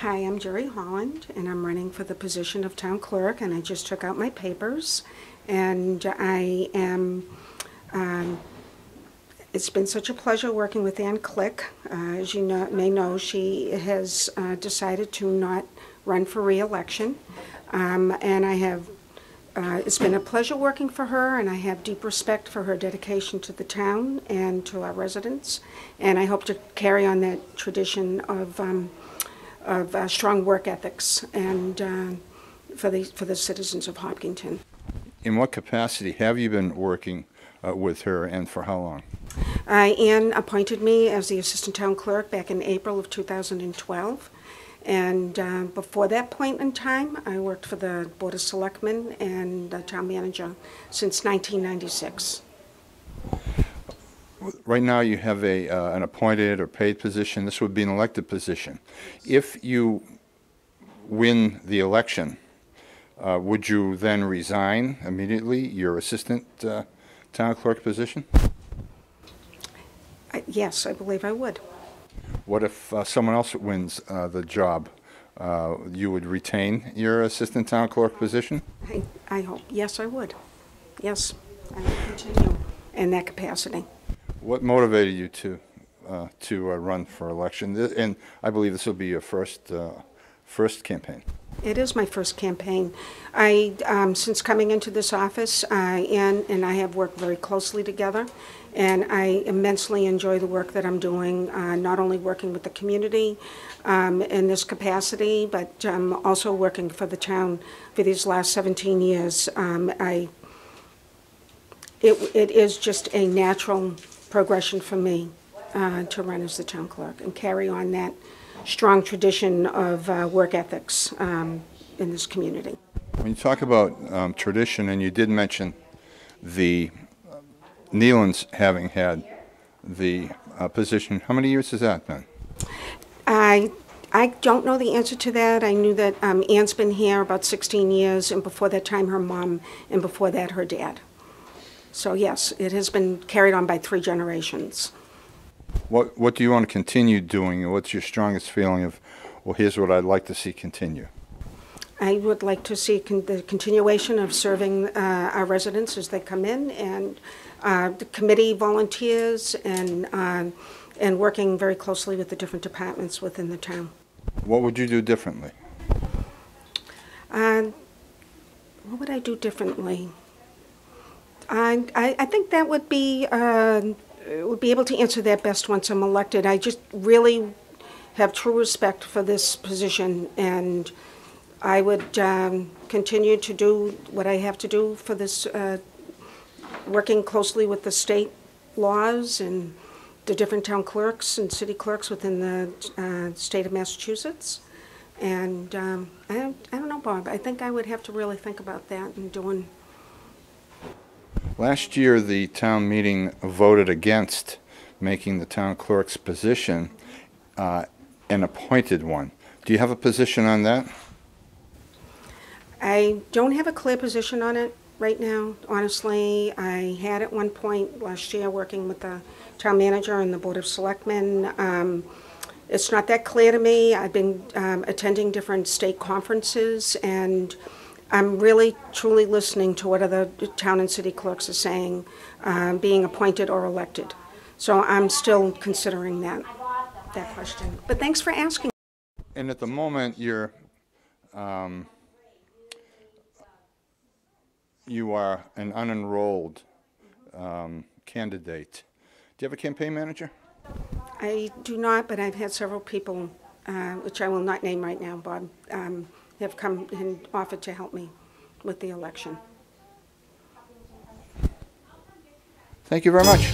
Hi, I'm Geri Holland, and I'm running for the position of Town Clerk, and I just took out my papers, and I am, it's been such a pleasure working with Ann Click. As you may know, she has decided to not run for re-election, and I have, it's been a pleasure working for her, and I have deep respect for her dedication to the town and to our residents, and I hope to carry on that tradition of strong work ethics and for the citizens of Hopkinton. In what capacity have you been working with her, and for how long? Ann appointed me as the Assistant Town Clerk back in April of 2012. And before that point in time, I worked for the Board of Selectmen and the Town Manager since 1996. Right now you have an appointed or paid position. This would be an elected position. If you win the election, would you then resign immediately your Assistant Town Clerk position? Yes, I believe I would. What if someone else wins the job? You would retain your Assistant Town Clerk position? I hope. Yes, I would. Yes, I would continue in that capacity. What motivated you to run for election? And I believe this will be your first campaign. It is my first campaign. Since coming into this office, Ann and I have worked very closely together, and I immensely enjoy the work that I'm doing, not only working with the community in this capacity, but also working for the town for these last 17 years. It is just a natural progression for me to run as the town clerk and carry on that strong tradition of work ethics in this community. When you talk about tradition, and you did mention the Nealons having had the position, how many years has that been? I don't know the answer to that. I knew that Ann's been here about 16 years, and before that time her mom, and before that her dad. So yes, it has been carried on by 3 generations. What do you want to continue doing, and what's your strongest feeling of, well, here's what I'd like to see continue? I would like to see the continuation of serving our residents as they come in, and the committee volunteers, and working very closely with the different departments within the town. What would you do differently? What would I do differently? I think that would be able to answer that best once I'm elected. I just really have true respect for this position, and I would continue to do what I have to do for this, working closely with the state laws and the different town clerks and city clerks within the state of Massachusetts. And I don't know, Bob, I think I would have to really think about that and doing. Last year, the town meeting voted against making the town clerk's position an appointed one. Do you have a position on that? I don't have a clear position on it right now, honestly. I had at one point last year working with the town manager and the Board of Selectmen. It's not that clear to me. I've been attending different state conferences, and I'm really, truly listening to what other town and city clerks are saying, being appointed or elected. So I'm still considering that question. But thanks for asking. And at the moment, you are an unenrolled candidate. Do you have a campaign manager? I do not, but I've had several people, which I will not name right now, Bob, have come and offered to help me with the election. Thank you very much.